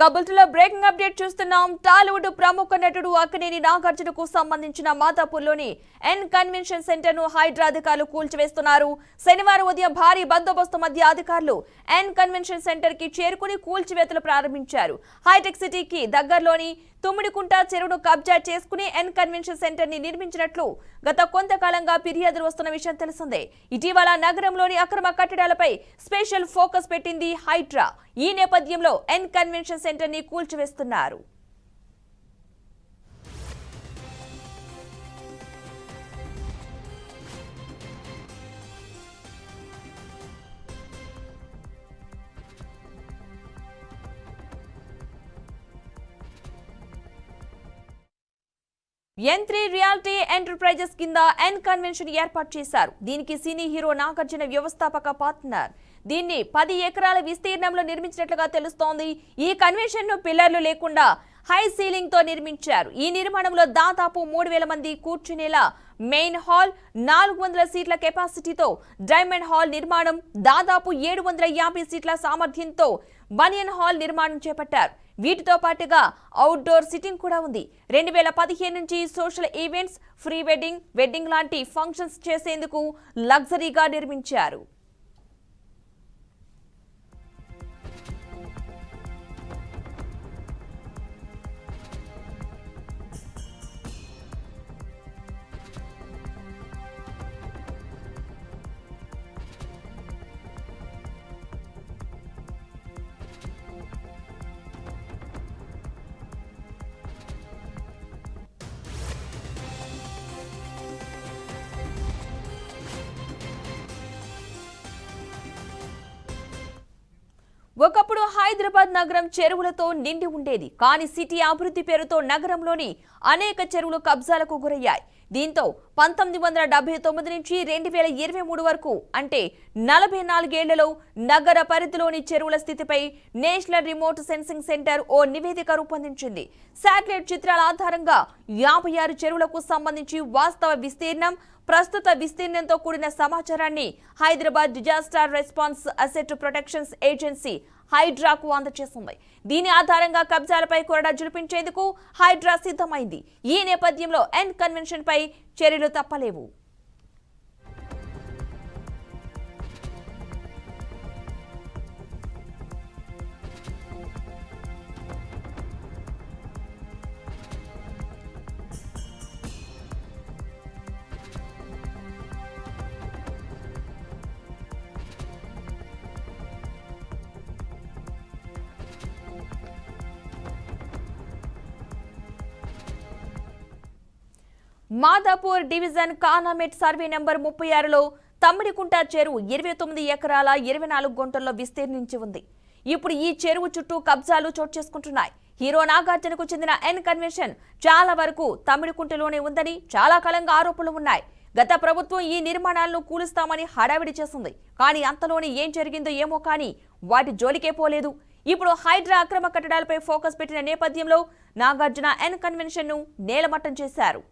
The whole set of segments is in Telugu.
కబుల్టులో బ్రేకింగ్ అప్డేట్ చూస్తున్నాం. టాలీవుడ్ ప్రముఖ నటుడు అక్కినేని నాగార్జునకు సంబంధించిన మాదాపూర్లోని ఎన్ కన్వెన్షన్ సెంటర్ ను హైడ్రా అధికారులు కూల్చివేస్తున్నారు. శనివారం ఉదయం భారీ బందోబస్తు మధ్య అధికారులు ఎన్ కన్వెన్షన్ సెంటర్ కి చేరుకుని కూల్చివేతలు ప్రారంభించారు. హైటెక్ సిటీకి దగ్గరలోని తుమ్మిడికుంట చెరువును కబ్జా చేసుకుని ఎన్ కన్వెన్షన్ సెంటర్ ని నిర్మించినట్లు గత కొంతకాలంగా ఫిర్యాదులు వస్తున్న విషయం తెలిసిందే. ఇటీవల నగరంలోని అక్రమ కట్టడాలపై స్పెషల్ ఫోకస్ పెట్టింది హైడ్రా. ఈ నేపథ్యంలో ఎన్ కన్వెన్షన్ సెంటర్ ని కూల్చివేస్తున్నారు. N3 రియాలిటీ ఎంటర్ప్రైజెస్ కింద ఎన్ కన్వెన్షన్ ఏర్పాటు చేశారు. దీనికి సినీ హీరో నాగార్జున వ్యవస్థాపక పార్ట్నర్. దీన్ని 10 ఎకరాల విస్తీర్ణంలో నిర్మించినట్లుగా తెలుస్తోంది. ఈ కన్వెన్షన్ ను పిల్లర్లు లేకుండా హై సీలింగ్ తో నిర్మించారు. ఈ నిర్మాణంలో దాదాపు 3000 మంది కూర్చునేలా మెయిన్ హాల్, 400 సీట్ల కెపాసిటీతో డైమండ్ హాల్ నిర్మాణం, దాదాపు 750 సీట్ల సామర్థ్యంతో బనియన్ హాల్ నిర్మాణం చేపట్టారు. వీటితో పాటుగా అవుట్డోర్ సిట్టింగ్ కూడా ఉంది. 2015 నుంచి సోషల్ ఈవెంట్స్, ఫ్రీ వెడ్డింగ్ లాంటి ఫంక్షన్స్ చేసేందుకు లగ్జరీగా నిర్మించారు. ఒకప్పుడు హైదరాబాద్ నగరం చెరువులతో నిండి ఉండేది. కానీ సిటీ అభివృద్ధి పేరుతో నగరంలోని అనేక చెరువులు కబ్జాలకు గురయ్యాయి. దీంతో 1979 నుంచి 2023 వరకు అంటే 44 ఏళ్లలో నగర పరిధిలోని చెరువుల స్థితిపై నేషనల్ రిమోట్ సెన్సింగ్ సెంటర్ ఓ నివేదిక రూపొందించింది. శాటిలైట్ చిత్రాల ఆధారంగా 56 చెరువులకు సంబంధించి వాస్తవ విస్తీర్ణం, ప్రస్తుత విస్తీర్ణంతో కూడిన సమాచారాన్ని Hyderabad disaster response asset protection agency హైడ్రాకు అందజేసింది. దీని ఆధారంగా కబ్జాలపై కొరడా జులిపించేందుకు హైడ్రా సిద్ధమైంది. ఈ నేపథ్యంలో ఎన్ కన్వెన్షన్ పై చర్యలు తప్పలేవు. Madhapur division Khanamet survey number 36లో తమ్మిడికుంట చెరువు 29 ఎకరాల 24 గుంటల్లో విస్తీర్ణించి ఉంది. ఇప్పుడు ఈ చెరువు చుట్టూ కబ్జాలు చోటు చేసుకుంటున్నాయి. హీరో నాగార్జునకు చెందిన ఎన్ కన్వెన్షన్ చాలా వరకు తమ్మిడికుంటలోనే ఉందని చాలా కాలంగా ఆరోపణలు ఉన్నాయి. గత ప్రభుత్వం ఈ నిర్మాణాలను కూలుస్తామని హడావిడి చేసింది. కానీ అంతలోనే ఏం జరిగిందో ఏమో కానీ వాటి జోలికే పోలేదు. ఇప్పుడు హైడ్రా అక్రమ కట్టడాలపై ఫోకస్ పెట్టిన నేపథ్యంలో నాగార్జున ఎన్ కన్వెన్షన్ ను నేలమట్టం చేశారు.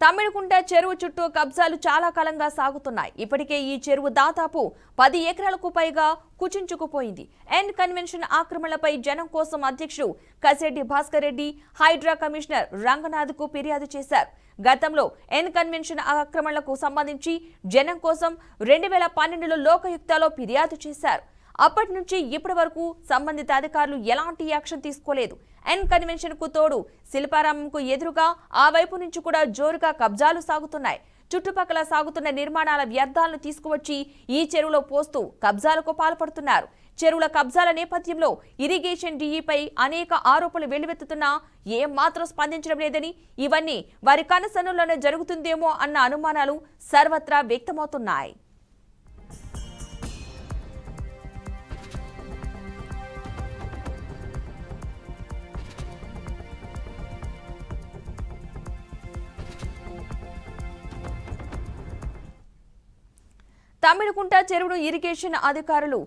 తమ్మిడికుంట చెరువు చుట్టూ కబ్జాలు చాలా కాలంగా సాగుతున్నాయి. ఇప్పటికే ఈ చెరువు దాదాపు 10 ఎకరాలకు పైగా కుచించుకుపోయింది. ఎన్ కన్వెన్షన్ ఆక్రమణలపై జనం కోసం అధ్యక్షుడు కసిరెడ్డి భాస్కర్ రెడ్డి హైడ్రా కమిషనర్ రంగనాథ్ కు ఫిర్యాదు చేశారు. గతంలో ఎన్ కన్వెన్షన్ ఆక్రమణలకు సంబంధించి జనం కోసం 2012లో లోకయుక్తలో ఫిర్యాదు చేశారు. అప్పటి నుంచి ఇప్పటి వరకు సంబంధిత అధికారులు ఎలాంటి యాక్షన్ తీసుకోలేదు. ఎన్ కన్వెన్షన్ కు తోడు శిల్పారామంకు ఎదురుగా ఆ వైపు నుంచి కూడా జోరుగా కబ్జాలు సాగుతున్నాయి. చుట్టుపక్కల సాగుతున్న నిర్మాణాల వ్యర్థాలను తీసుకువచ్చి ఈ చెరువులో పోస్తూ కబ్జాలకు పాల్పడుతున్నారు. చెరువుల కబ్జాల నేపథ్యంలో ఇరిగేషన్ డీఈపై అనేక ఆరోపణలు వెల్లువెత్తుతున్నా ఏం మాత్రం స్పందించడం లేదని, ఇవన్నీ వారి కనుసన్నుల్లోనే జరుగుతుందేమో అన్న అనుమానాలు సర్వత్రా వ్యక్తమవుతున్నాయి. తమ్మిడికుంట చెరువును ఇరిగేషన్ అధికారులు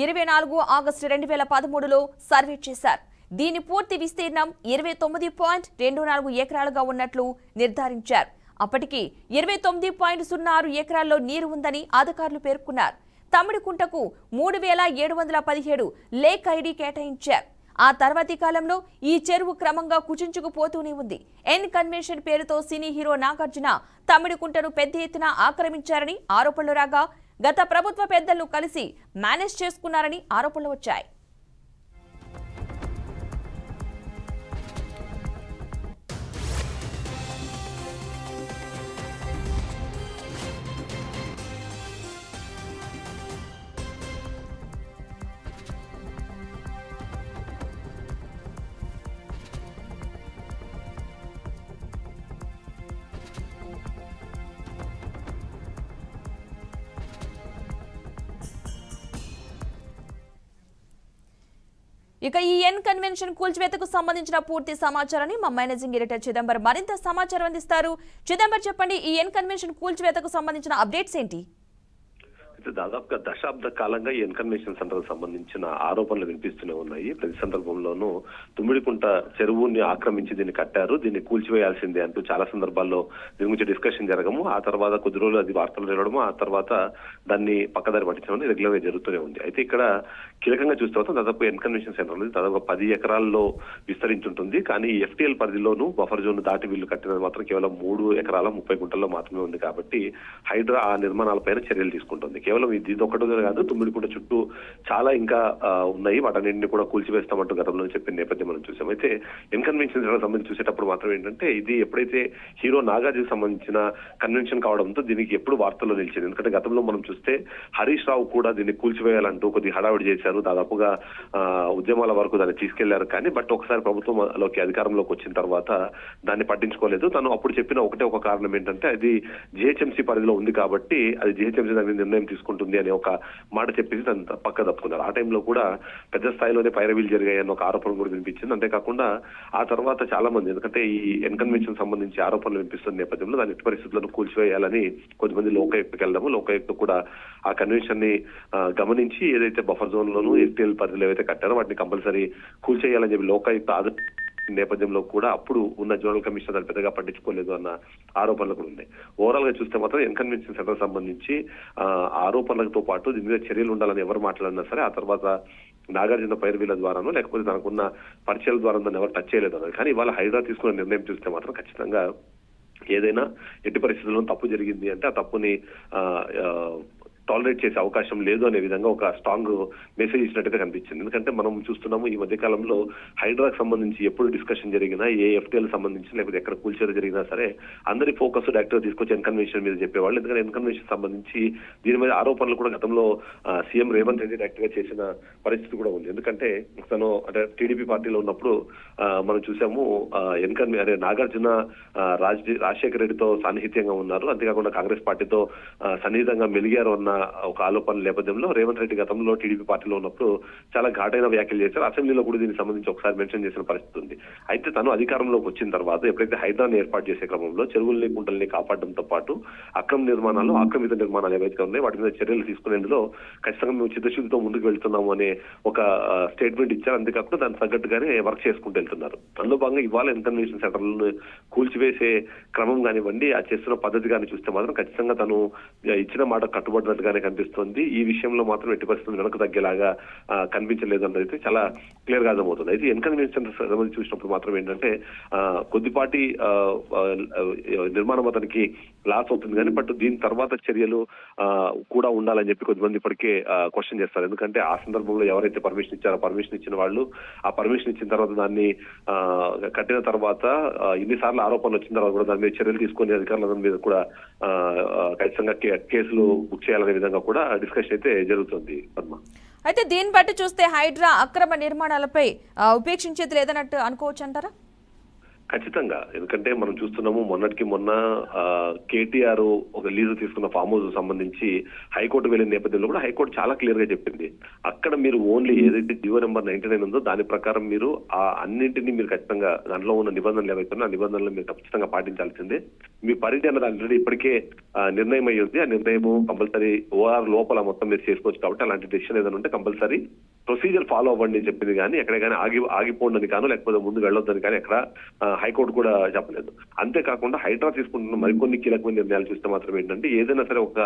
24 ఆగస్టు 2013లో సర్వే చేశారు. దీని పూర్తి విస్తీర్ణం 29.24 ఎకరాలుగా ఉన్నట్లు నిర్ధారించారు. అప్పటికి 29.06 ఎకరాల్లో నీరు ఉందని అధికారులు పేర్కొన్నారు. తమ్మిడికుంటకు 3717 లేక్ ఐడి కేటాయించారు. ఆ తర్వాతి కాలంలో ఈ చెరువు క్రమంగా కుచించుకుపోతూనే ఉంది. ఎన్ కన్వెన్షన్ పేరుతో సినీ హీరో నాగార్జున తమ్మిడికుంటను పెద్ద ఎత్తున ఆక్రమించారని ఆరోపణలు రాగా గత ప్రభుత్వ పెద్దలను కలిసి మేనేజ్ చేసుకున్నారని ఆరోపణలు వచ్చాయి. ఇక ఈ ఎన్ కన్వెన్షన్ కూల్చివేతకు సంబంధించిన పూర్తి సమాచారాన్ని మా మేనేజింగ్ ఎడిటర్ చిదంబర్ మరింత సమాచారం అందిస్తారు. చిదంబర్, చెప్పండి, ఈ ఎన్ కన్వెన్షన్ కూల్చివేతకు సంబంధించిన అప్డేట్స్ ఏంటి? దాదాపుగా దశాబ్ద కాలంగా ఈ కన్వెన్షన్ సెంటర్ సంబంధించిన ఆరోపణలు వినిపిస్తూనే ఉన్నాయి. ప్రతి సందర్భంలోనూ తుమ్మిడికుంట చెరువుని ఆక్రమించి దీన్ని కట్టారు, దీన్ని కూల్చివేయాల్సిందే అంటూ చాలా సందర్భాల్లో దీని గురించి డిస్కషన్ జరగము, ఆ తర్వాత కొద్ది రోజులు అది వార్తలు నిలవడము, ఆ తర్వాత దాన్ని పక్కదారి పట్టించడం రెగ్యులర్ గా జరుగుతూనే ఉంది. అయితే ఇక్కడ కీలకంగా చూస్తే దాదాపు కన్వెన్షన్ సెంటర్ అనేది దాదాపు 10 ఎకరాల్లో విస్తరించుంటుంది. కానీ ఎఫ్టీఎల్ పరిధిలోనూ బఫర్ జోన్ దాటి వీళ్ళు కట్టినది మాత్రం కేవలం 3 ఎకరాల 30 గుంటల్లో మాత్రమే ఉంది. కాబట్టి హైడ్రా ఆ నిర్మాణాలపైన చర్యలు తీసుకుంటుంది. కేవలం ఇది ఒకటో కాదు, తుమ్మిడికుంట చుట్టూ చాలా ఇంకా ఉన్నాయి, వాటన్నింటినీ కూడా కూల్చివేస్తామంటూ గతంలో చెప్పిన నేపథ్యం మనం చూసాం. అయితే కన్వెన్షన్ సెంటర్ సంబంధించి చూసేటప్పుడు మాత్రం ఏంటంటే ఇది ఎప్పుడైతే హీరో నాగార్జునకు సంబంధించిన కన్వెన్షన్ కావడంతో దీనికి ఎప్పుడు వార్తల్లో నిలిచింది. ఎందుకంటే గతంలో మనం చూస్తే హరీష్ రావు కూడా దీన్ని కూల్చివేయాలంటూ కొద్ది హడావిడి చేశారు, దాదాపుగా ఉద్యమాల వరకు దాన్ని తీసుకెళ్లారు. కానీ బట్ ఒకసారి ప్రభుత్వంలోకి అధికారంలోకి వచ్చిన తర్వాత దాన్ని పట్టించుకోలేదు. తను అప్పుడు చెప్పిన ఒక కారణం ఏంటంటే అది జిహెచ్ఎంసీ పరిధిలో ఉంది కాబట్టి అది జిహెచ్ఎంసీ దాని మీద నిర్ణయం తీసుకుంటుంది అనే ఒక మాట చెప్పేసి తను పక్క తప్పుకున్నారు. ఆ టైంలో కూడా పెద్ద స్థాయిలోనే పైరవీలు జరిగాయన్న ఒక ఆరోపణ కూడా వినిపించింది. అంతేకాకుండా ఆ తర్వాత చాలా మంది, ఎందుకంటే ఈ కన్వెన్షన్ సంబంధించి ఆరోపణలు వినిపిస్తున్న నేపథ్యంలో దాని ఎట్టి పరిస్థితులను కూల్చివేయాలని కొంతమంది లోకాయుక్తకి వెళ్ళడము, లోకాయుక్త కూడా ఆ కన్వెన్షన్ ని గమనించి ఏదైతే బఫర్ జోన్ లోను ఎఫ్టీఎల్ పరిధిలో ఏవైతే కట్టారో వాటిని కంపల్సరీ కూల్చేయాలని చెప్పి లోకాయుక్త నేపథ్యంలో కూడా అప్పుడు ఉన్న జోనల్ కమిషనర్ దాన్ని పెద్దగా పట్టించుకోలేదు అన్న ఆరోపణలు కూడా ఉన్నాయి. ఓవరాల్ గా చూస్తే మాత్రం కన్వెన్షన్ సెంటర్ సంబంధించి ఆరోపణలతో పాటు దీని మీద చర్యలు ఉండాలని ఎవరు మాట్లాడినా సరే ఆ తర్వాత నాగార్జున పైరవీల ద్వారానో లేకపోతే తనకున్న పరిచయాల ద్వారా దాన్ని ఎవరు టచ్ చేయలేదు అన్నది. కానీ ఇవాళ హైడ్రా తీసుకున్న నిర్ణయం చూస్తే మాత్రం ఖచ్చితంగా ఏదైనా ఎట్టి పరిస్థితుల్లో తప్పు జరిగింది అంటే ఆ తప్పుని టాలరేట్ చేసే అవకాశం లేదు అనే విధంగా ఒక స్ట్రాంగ్ మెసేజ్ ఇచ్చినట్టుగా కనిపించింది. ఎందుకంటే మనం చూస్తున్నాము ఈ మధ్య కాలంలో హైడ్రాకి సంబంధించి ఎప్పుడు డిస్కషన్ జరిగినా, ఏ ఎఫ్టీఎల్ సంబంధించి లేకపోతే ఎక్కడ కూల్చేది జరిగినా సరే అందరి ఫోకస్ డైరెక్టర్ తీసుకొచ్చి కన్వెన్షన్ మీద చెప్పేవాళ్ళు. ఎందుకంటే కన్వెన్షన్ సంబంధించి దీని మీద ఆరోపణలు కూడా గతంలో సీఎం రేవంత్ రెడ్డి డైరెక్ట్ గా చేసిన పరిస్థితి కూడా ఉంది. ఎందుకంటే తను అంటే టీడీపీ పార్టీలో ఉన్నప్పుడు మనం చూసాము నాగార్జున రాజశేఖర రెడ్డితో సాన్నిహిత్యంగా ఉన్నారు, అంతేకాకుండా కాంగ్రెస్ పార్టీతో సన్నిహితంగా మెలిగారు అన్న ఒక ఆలోపన నేపథ్యంలో రేవంత్ రెడ్డి గతంలో టీడీపీ పార్టీలో ఉన్నప్పుడు చాలా ఘాటైన వ్యాఖ్యలు చేశారు. అసెంబ్లీలో కూడా దీనికి సంబంధించి ఒకసారి మెన్షన్ చేసిన పరిస్థితి ఉంది. అయితే తను అధికారంలోకి వచ్చిన తర్వాత ఎప్పుడైతే హైడ్రాని ఏర్పాటు చేసే క్రమంలో చెరువుల్ని కుంటల్ని కాపాడడంతో పాటు ఆక్రమిత నిర్మాణాలు ఏవైతే ఉన్నాయో వాటి మీద చర్యలు తీసుకునేందులో ఖచ్చితంగా మేము చిత్తశుద్ధితో ముందుకు వెళ్తున్నాము అనే ఒక స్టేట్మెంట్ ఇచ్చారు. అంతేకాకుండా దానికి తగ్గట్టుగానే వర్క్ చేసుకుంటూ వెళ్తున్నారు. అందులో భాగంగా ఇవాళ కన్వెన్షన్ సెంటర్లను కూల్చివేసే క్రమం కానివ్వండి, ఆ చేస్తున్న పద్ధతి కానీ చూస్తే మాత్రం ఖచ్చితంగా తను ఇచ్చిన మాట కట్టుబడినట్టుగానే కనిపిస్తుంది. ఈ విషయంలో మాత్రం ఎట్టి పరిస్థితులు వెనక తగ్గేలాగా కనిపించలేదు అన్నది చాలా క్లియర్ గా అర్థమవుతుంది. అయితే కన్వెన్షన్ సంబంధించి చూసినప్పుడు మాత్రం ఏంటంటే కొద్దిపాటి నిర్మాణం అతనికి లాస్ అవుతుంది కానీ బట్ దీని తర్వాత చర్యలు కూడా ఉండాలని చెప్పి కొద్దిమంది ఇప్పటికే క్వశ్చన్ చేస్తారు. ఎందుకంటే ఆ సందర్భంలో ఎవరైతే పర్మిషన్ ఇచ్చారో పర్మిషన్ ఇచ్చిన వాళ్ళు ఆ పర్మిషన్ ఇచ్చిన తర్వాత దాన్ని కట్టిన తర్వాత ఇన్నిసార్లు ఆరోపణలు వచ్చిన తర్వాత కూడా దాని మీద చర్యలు తీసుకుని అధికారుల మీద కూడా ఖచ్చితంగా కేసులు బుక్ చేయాలనే విధంగా కూడా డిస్కషన్ అయితే జరుగుతుంది. పద్మ, అయితే దీన్ని బట్టి చూస్తే హైడ్రా అక్రమ నిర్మాణాలపై ఉపేక్షించేది లేదన్నట్టు అనుకోవచ్చు అంటారా? ఖచ్చితంగా. ఎందుకంటే మనం చూస్తున్నాము మొన్నటికి మొన్న కేటీఆర్ ఒక లీజు తీసుకున్న ఫామ్ హౌస్ సంబంధించి హైకోర్టు వెళ్ళిన నేపథ్యంలో కూడా హైకోర్టు చాలా క్లియర్ గా చెప్పింది. అక్కడ మీరు ఓన్లీ ఏదైతే జీవో నెంబర్ 99 ఉందో దాని ప్రకారం మీరు ఆ అన్నింటినీ మీరు ఖచ్చితంగా దాంట్లో ఉన్న నిబంధనలు ఏవైతున్నాయో ఆ నిబంధనలు మీరు ఖచ్చితంగా పాటించాల్సిందే. మీ పరిధి అన్నది ఆల్రెడీ ఇప్పటికే నిర్ణయం అయ్యింది. ఆ నిర్ణయం కంపల్సరీ ఓఆర్ లోపల మొత్తం మీరు చేసుకోవచ్చు కాబట్టి అలాంటి డెసిషన్ ఏదైనా ఉంటే కంపల్సరీ ప్రొసీజర్ ఫాలో అవ్వండి అని చెప్పింది. కానీ ఎక్కడ కానీ ఆగిపోండి కాను, లేకపోతే ముందు వెళ్ళొద్దని కానీ ఎక్కడ హైకోర్టు కూడా చెప్పలేదు. అంతేకాకుండా హైడ్రా తీసుకుంటున్న మరికొన్ని కీలకమైన నిర్ణయాలు చూస్తే మాత్రం ఏంటంటే ఏదైనా సరే ఒక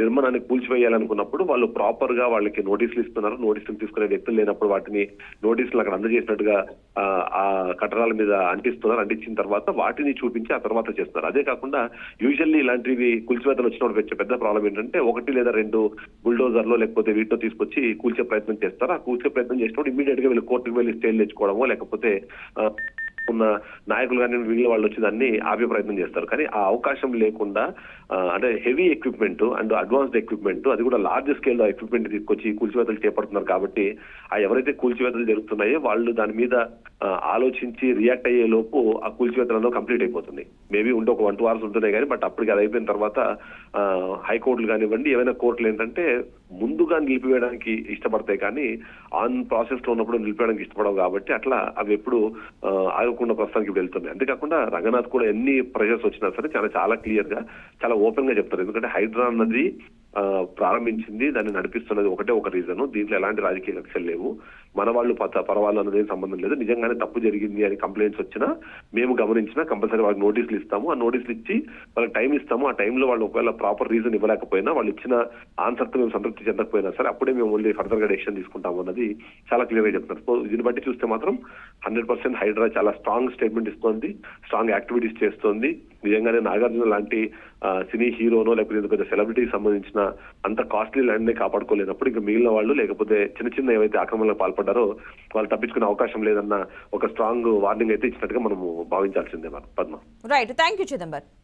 నిర్మాణాన్ని కూల్చివేయాలనుకున్నప్పుడు వాళ్ళు ప్రాపర్ గా వాళ్ళకి నోటీసులు ఇస్తున్నారు. నోటీసులు తీసుకునే వ్యక్తులు లేనప్పుడు వాటిని నోటీసులు అక్కడ అందజేసినట్టుగా ఆ కట్టడాల మీద అంటిస్తున్నారు. అంటించిన తర్వాత వాటిని చూపించి ఆ తర్వాత చేస్తున్నారు. అదే కాకుండా యూజువల్లీ ఇలాంటివి కూల్చివేతలు వచ్చినప్పుడు వచ్చే పెద్ద ప్రాబ్లం ఏంటంటే 1 లేదా 2 బుల్డోజర్లో లేకపోతే వీటితో తీసుకొచ్చి కూల్చే ప్రయత్నం చేస్తారు. ఆ కూల్చే ప్రయత్నం చేసినప్పుడు ఇమీడియట్ గా వీళ్ళు కోర్టుకు వెళ్ళి స్టేలు తెచ్చుకోవడమో లేకపోతే ఉన్న నాయకులు కానీ మిగిలిన వాళ్ళు వచ్చి దాన్ని ఆపే ప్రయత్నం చేస్తారు. కానీ ఆ అవకాశం లేకుండా అంటే heavy equipment and advanced equipment, అది కూడా లార్జ్ స్కేల్ లో ఎక్విప్మెంట్ తీసుకొచ్చి కూల్చివేతలు చేపడుతున్నారు. కాబట్టి ఆ ఎవరైతే కూల్చివేతలు జరుగుతున్నాయో వాళ్ళు దాని మీద ఆలోచించి రియాక్ట్ అయ్యే లోపు ఆ కూల్చివేతలలో కంప్లీట్ అయిపోతుంది. మేబీ ఉంటే ఒక 1-2 hours ఉంటున్నాయి కానీ బట్ అప్పటికి అది అయిపోయిన తర్వాత హైకోర్టులు కానివ్వండి ఏవైనా కోర్టులు ఏంటంటే ముందుగా నిలిపివేయడానికి ఇష్టపడతాయి కానీ ఆన్ ప్రాసెస్ లో ఉన్నప్పుడు నిలిపేయడానికి ఇష్టపడవు. కాబట్టి అట్లా అవి ఎప్పుడు ఆగకుండా ప్రస్తుతానికి వెళ్తున్నాయి. అంతేకాకుండా రంగనాథ్ కూడా ఎన్ని ప్రెషర్స్ వచ్చినా సరే చాలా క్లియర్ గా చాలా ఓపెన్ గా చెప్తారు. ఎందుకంటే హైడ్రా అన్నది ప్రారంభించింది, దాన్ని నడిపిస్తున్నది ఒకటే ఒక రీజన్. దీంట్లో ఎలాంటి రాజకీయ కక్షలు లేవు. మన వాళ్ళు పరవాళ్ళు అన్నది సంబంధం లేదు. నిజంగానే తప్పు జరిగింది అని కంప్లైంట్స్ వచ్చినా మేము గమనించినా కంపల్సరీ వాళ్ళకి నోటీసులు ఇస్తాము. ఆ నోటీసులు ఇచ్చి వాళ్ళకి టైం ఇస్తాము. ఆ టైంలో వాళ్ళు ఒకవేళ ప్రాపర్ రీజన్ ఇవ్వలేకపోయినా వాళ్ళు ఇచ్చిన ఆన్సర్ తో మేము సంతృప్తి చెందకపోయినా సరే అప్పుడే మేము మళ్ళీ ఫర్దర్ గా డెసిషన్ తీసుకుంటాము అన్నది చాలా క్లియర్ గా చెప్తున్నారు. సో దీన్ని బట్టి చూస్తే మాత్రం 100% హైడ్రా చాలా స్ట్రాంగ్ స్టేట్మెంట్ ఇస్తోంది, స్ట్రాంగ్ యాక్టివిటీస్ చేస్తోంది. నిజంగానే నాగార్జున లాంటి సినీ హీరోనో లేకపోతే పెద్ద సెలబ్రిటీకి సంబంధించిన అంత కాస్ట్లీ ల్యాండ్ ని కాపాడుకోలేనప్పుడు ఇంకా మిగిలిన వాళ్ళు లేకపోతే చిన్న ఏవైతే ఆక్రమణలకు పాల్పడ్డారో వాళ్ళు తప్పించుకునే అవకాశం లేదన్న ఒక స్ట్రాంగ్ వార్నింగ్ అయితే ఇచ్చినట్టుగా మనము భావించాల్సిందే Padma. Right, thank you Chidambar.